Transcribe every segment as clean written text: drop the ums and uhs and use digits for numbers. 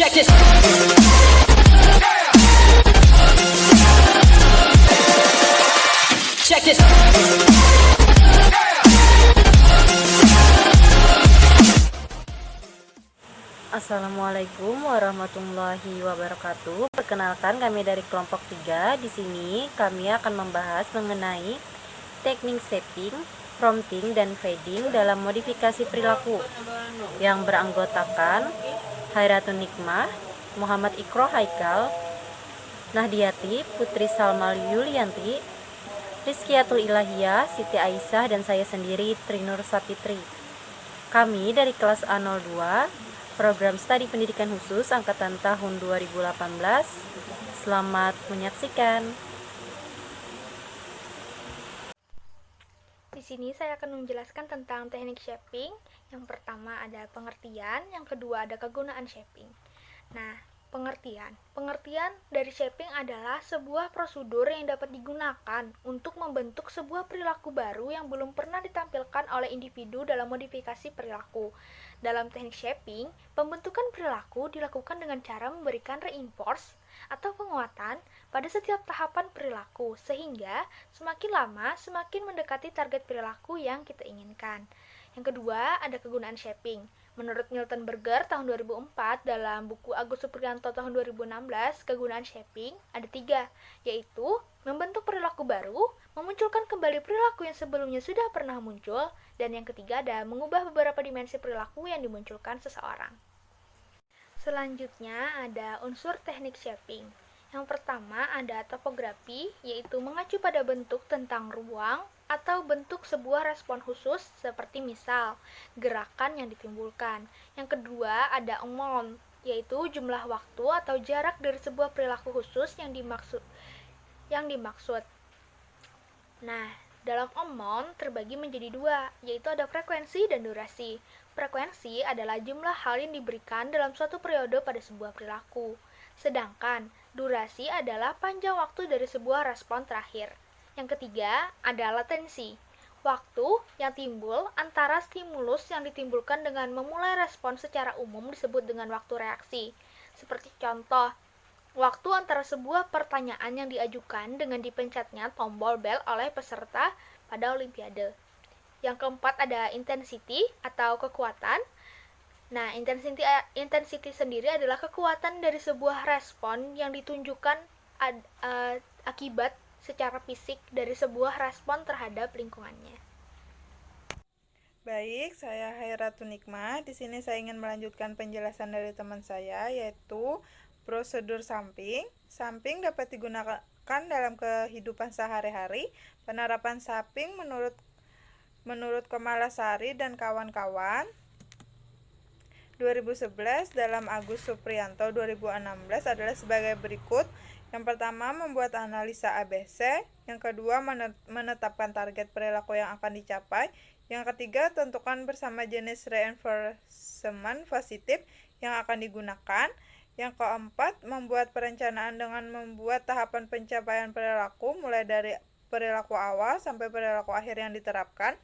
Check this. Check this. Assalamualaikum warahmatullahi wabarakatuh. Perkenalkan, kami dari kelompok 3. Di sini kami akan membahas mengenai teknik shaping, prompting, dan fading dalam modifikasi perilaku yang beranggotakan Khairatun Nikmah, Muhammad Ikro Haikal, Nahdiati, Putri Salma Yulianti, Rizkiatul Ilahiyah, Siti Aisyah, dan saya sendiri Trinur Sapitri. Kami dari kelas A02 Program Studi Pendidikan Khusus Angkatan tahun 2018. Selamat menyaksikan. Di sini saya akan menjelaskan tentang teknik shaping. Yang pertama ada pengertian, yang kedua ada kegunaan shaping. Nah, pengertian dari shaping adalah sebuah prosedur yang dapat digunakan untuk membentuk sebuah perilaku baru yang belum pernah ditampilkan oleh individu dalam modifikasi perilaku. Dalam teknik shaping, pembentukan perilaku dilakukan dengan cara memberikan reinforce atau penguatan pada setiap tahapan perilaku, sehingga semakin lama semakin mendekati target perilaku yang kita inginkan. Yang kedua, ada kegunaan shaping. Menurut Milton Berger tahun 2004 dalam buku Agus Supriyanto tahun 2016, kegunaan shaping ada 3, yaitu membentuk perilaku baru, memunculkan kembali perilaku yang sebelumnya sudah pernah muncul, dan yang ketiga ada mengubah beberapa dimensi perilaku yang dimunculkan seseorang. Selanjutnya ada unsur teknik shaping. Yang pertama ada topografi, yaitu mengacu pada bentuk tentang ruang atau bentuk sebuah respon khusus, seperti misal gerakan yang ditimbulkan. Yang kedua ada amount, yaitu jumlah waktu atau jarak dari sebuah perilaku khusus yang dimaksud. Nah, dalam amount terbagi menjadi 2, yaitu ada frekuensi dan durasi. Frekuensi adalah jumlah hal yang diberikan dalam suatu periode pada sebuah perilaku. Sedangkan durasi adalah panjang waktu dari sebuah respon terakhir. Yang ketiga ada latensi, waktu yang timbul antara stimulus yang ditimbulkan dengan memulai respon secara umum disebut dengan waktu reaksi. Seperti contoh, waktu antara sebuah pertanyaan yang diajukan dengan dipencetnya tombol bel oleh peserta pada olimpiade. Yang keempat ada intensity atau kekuatan. Nah, intensity sendiri adalah kekuatan dari sebuah respon yang ditunjukkan akibat secara fisik dari sebuah respon terhadap lingkungannya. Baik, saya Khairatun Nikmah. Di sini saya ingin melanjutkan penjelasan dari teman saya, yaitu prosedur samping. Samping dapat digunakan dalam kehidupan sehari-hari. Penerapan samping menurut Kamalasari dan kawan-kawan 2011 dalam Agus Supriyanto 2016 adalah sebagai berikut. Yang pertama, membuat analisa ABC. Yang kedua, menetapkan target perilaku yang akan dicapai. Yang ketiga, tentukan bersama jenis reinforcement positif yang akan digunakan. Yang keempat, membuat perencanaan dengan membuat tahapan pencapaian perilaku mulai dari perilaku awal sampai perilaku akhir yang diterapkan.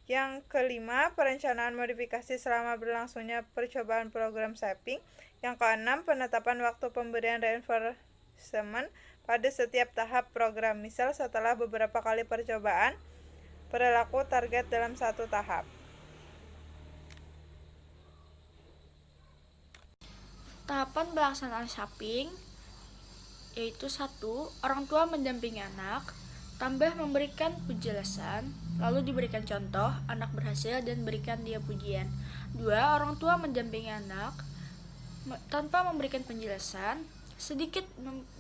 Yang kelima, perencanaan modifikasi selama berlangsungnya percobaan program shaping. Yang keenam, penetapan waktu pemberian reinforcement pada setiap tahap program, misal setelah beberapa kali percobaan perilaku target dalam satu tahap. Tahapan pelaksanaan shaping yaitu 1. Orang tua mendampingi anak, tambah memberikan penjelasan, lalu diberikan contoh, anak berhasil dan berikan dia pujian. 2. Orang tua mendampingi anak tanpa memberikan penjelasan, sedikit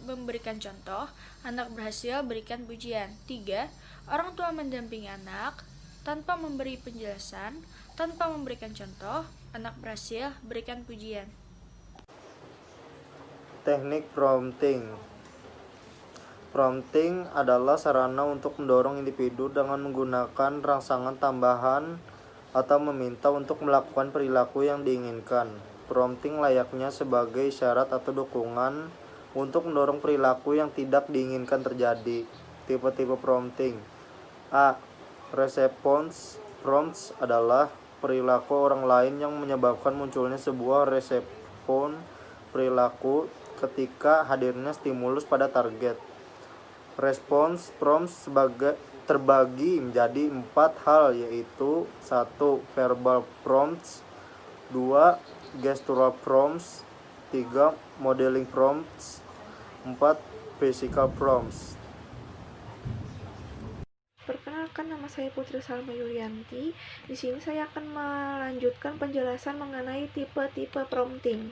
memberikan contoh, anak berhasil berikan pujian. 3. Orang tua mendampingi anak tanpa memberi penjelasan, tanpa memberikan contoh, anak berhasil berikan pujian. Teknik prompting. Prompting adalah sarana untuk mendorong individu dengan menggunakan rangsangan tambahan atau meminta untuk melakukan perilaku yang diinginkan. Prompting layaknya sebagai syarat atau dukungan untuk mendorong perilaku yang tidak diinginkan terjadi. Tipe-tipe prompting. A. Response prompts adalah perilaku orang lain yang menyebabkan munculnya sebuah respon perilaku ketika hadirnya stimulus pada target. Respons prompts terbagi menjadi 4 hal, yaitu 1. Verbal prompts, 2. Gestural prompts, 3. Modeling prompts, 4. Physical prompts. Perkenalkan, nama saya Putri Salma Yulianti. Di sini saya akan melanjutkan penjelasan mengenai tipe-tipe prompting.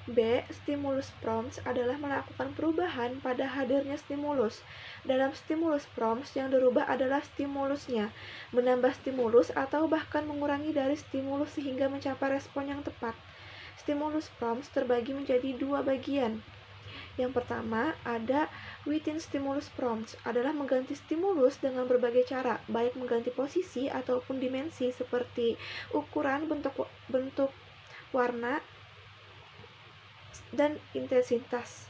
B. Stimulus prompts adalah melakukan perubahan pada hadirnya stimulus. Dalam stimulus prompts, yang dirubah adalah stimulusnya, menambah stimulus atau bahkan mengurangi dari stimulus sehingga mencapai respon yang tepat. Stimulus prompts terbagi menjadi 2 bagian. Yang pertama, ada within stimulus prompts, adalah mengganti stimulus dengan berbagai cara, baik mengganti posisi ataupun dimensi seperti ukuran, bentuk warna, dan intensitas.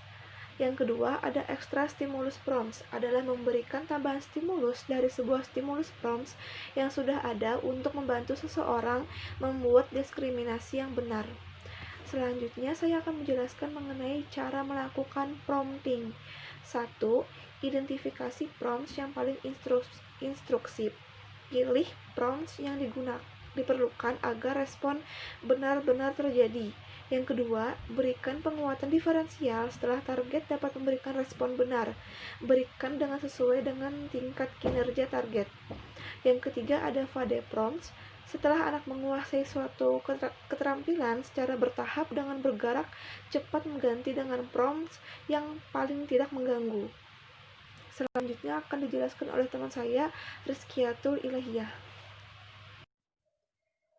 Yang kedua, ada extra stimulus prompts, adalah memberikan tambahan stimulus dari sebuah stimulus prompts yang sudah ada untuk membantu seseorang membuat diskriminasi yang benar. Selanjutnya, saya akan menjelaskan mengenai cara melakukan prompting. 1. Identifikasi prompts yang paling instruksif. Pilih prompts yang diperlukan agar respon benar-benar terjadi. Yang kedua, berikan penguatan diferensial setelah target dapat memberikan respon benar. Berikan dengan sesuai dengan tingkat kinerja target. Yang ketiga, ada VADE prompts. Setelah anak menguasai suatu keterampilan secara bertahap dengan bergerak cepat mengganti dengan prompts yang paling tidak mengganggu. Selanjutnya akan dijelaskan oleh teman saya, Rizkiatul Ilahiyah.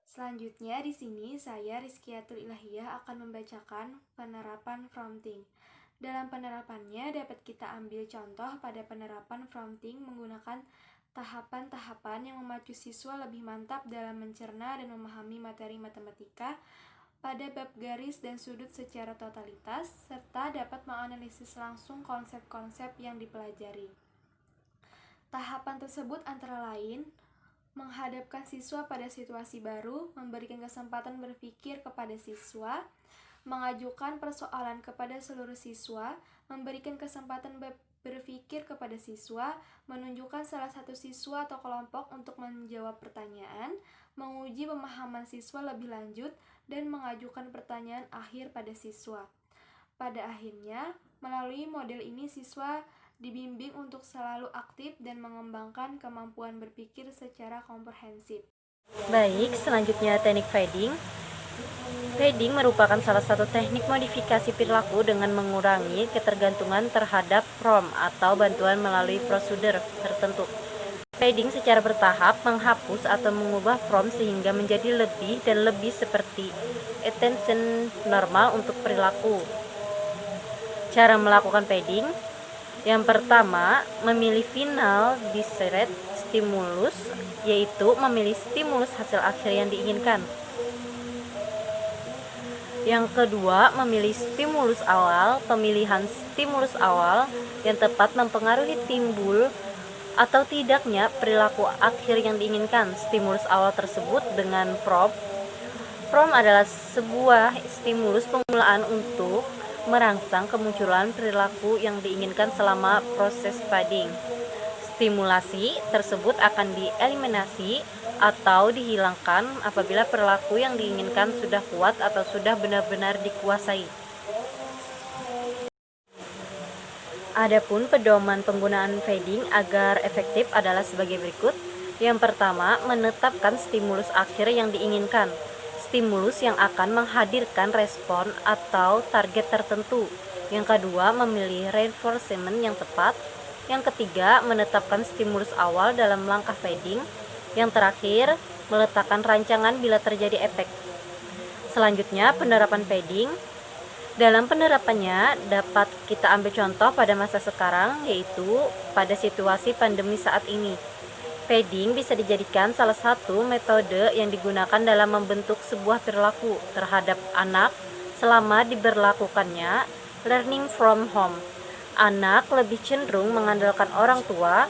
Selanjutnya di sini saya Rizkiatul Ilahiyah akan membacakan penerapan prompting. Dalam penerapannya dapat kita ambil contoh pada penerapan prompting menggunakan tahapan-tahapan yang memacu siswa lebih mantap dalam mencerna dan memahami materi matematika pada bab garis dan sudut secara totalitas, serta dapat menganalisis langsung konsep-konsep yang dipelajari. Tahapan tersebut antara lain menghadapkan siswa pada situasi baru, memberikan kesempatan berpikir kepada siswa, mengajukan persoalan kepada seluruh siswa, memberikan kesempatan berpikir kepada siswa, menunjukkan salah satu siswa atau kelompok untuk menjawab pertanyaan, menguji pemahaman siswa lebih lanjut, dan mengajukan pertanyaan akhir pada siswa. Pada akhirnya, melalui model ini siswa dibimbing untuk selalu aktif dan mengembangkan kemampuan berpikir secara komprehensif. Baik, selanjutnya teknik fading. Fading merupakan salah satu teknik modifikasi perilaku dengan mengurangi ketergantungan terhadap prompt atau bantuan melalui prosedur tertentu. Fading secara bertahap menghapus atau mengubah prompt sehingga menjadi lebih dan lebih seperti attention normal untuk perilaku. Cara melakukan fading: yang pertama, memilih final desired stimulus, yaitu memilih stimulus hasil akhir yang diinginkan. Yang kedua, memilih stimulus awal. Pemilihan stimulus awal yang tepat mempengaruhi timbul atau tidaknya perilaku akhir yang diinginkan. Stimulus awal tersebut dengan prompt. Prompt adalah sebuah stimulus permulaan untuk merangsang kemunculan perilaku yang diinginkan selama proses fading. Stimulasi tersebut akan dieliminasi atau dihilangkan apabila perilaku yang diinginkan sudah kuat atau sudah benar-benar dikuasai. Adapun pedoman penggunaan fading agar efektif adalah sebagai berikut. Yang pertama, menetapkan stimulus akhir yang diinginkan. Stimulus yang akan menghadirkan respon atau target tertentu. Yang kedua, memilih reinforcement yang tepat. Yang ketiga, menetapkan stimulus awal dalam langkah fading. Yang terakhir, meletakkan rancangan bila terjadi efek. Selanjutnya, penerapan fading. Dalam penerapannya dapat kita ambil contoh pada masa sekarang, yaitu pada situasi pandemi saat ini. Fading bisa dijadikan salah satu metode yang digunakan dalam membentuk sebuah perilaku terhadap anak selama diberlakukannya learning from home. Anak lebih cenderung mengandalkan orang tua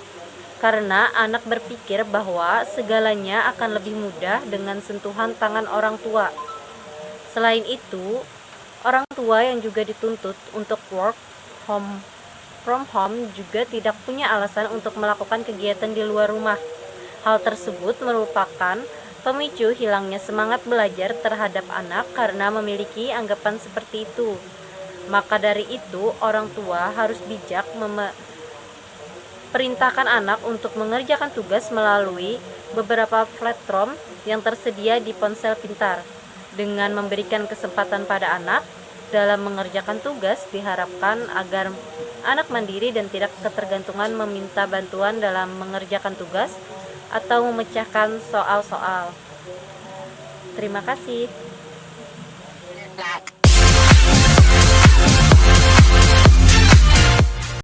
karena anak berpikir bahwa segalanya akan lebih mudah dengan sentuhan tangan orang tua. Selain itu, Orang tua yang juga dituntut untuk work from home juga tidak punya alasan untuk melakukan kegiatan di luar rumah. Hal tersebut merupakan pemicu hilangnya semangat belajar terhadap anak karena memiliki anggapan seperti itu. Maka dari itu, orang tua harus bijak perintahkan anak untuk mengerjakan tugas melalui beberapa platform yang tersedia di ponsel pintar. Dengan memberikan kesempatan pada anak dalam mengerjakan tugas, diharapkan agar anak mandiri dan tidak ketergantungan meminta bantuan dalam mengerjakan tugas atau memecahkan soal-soal. Terima kasih.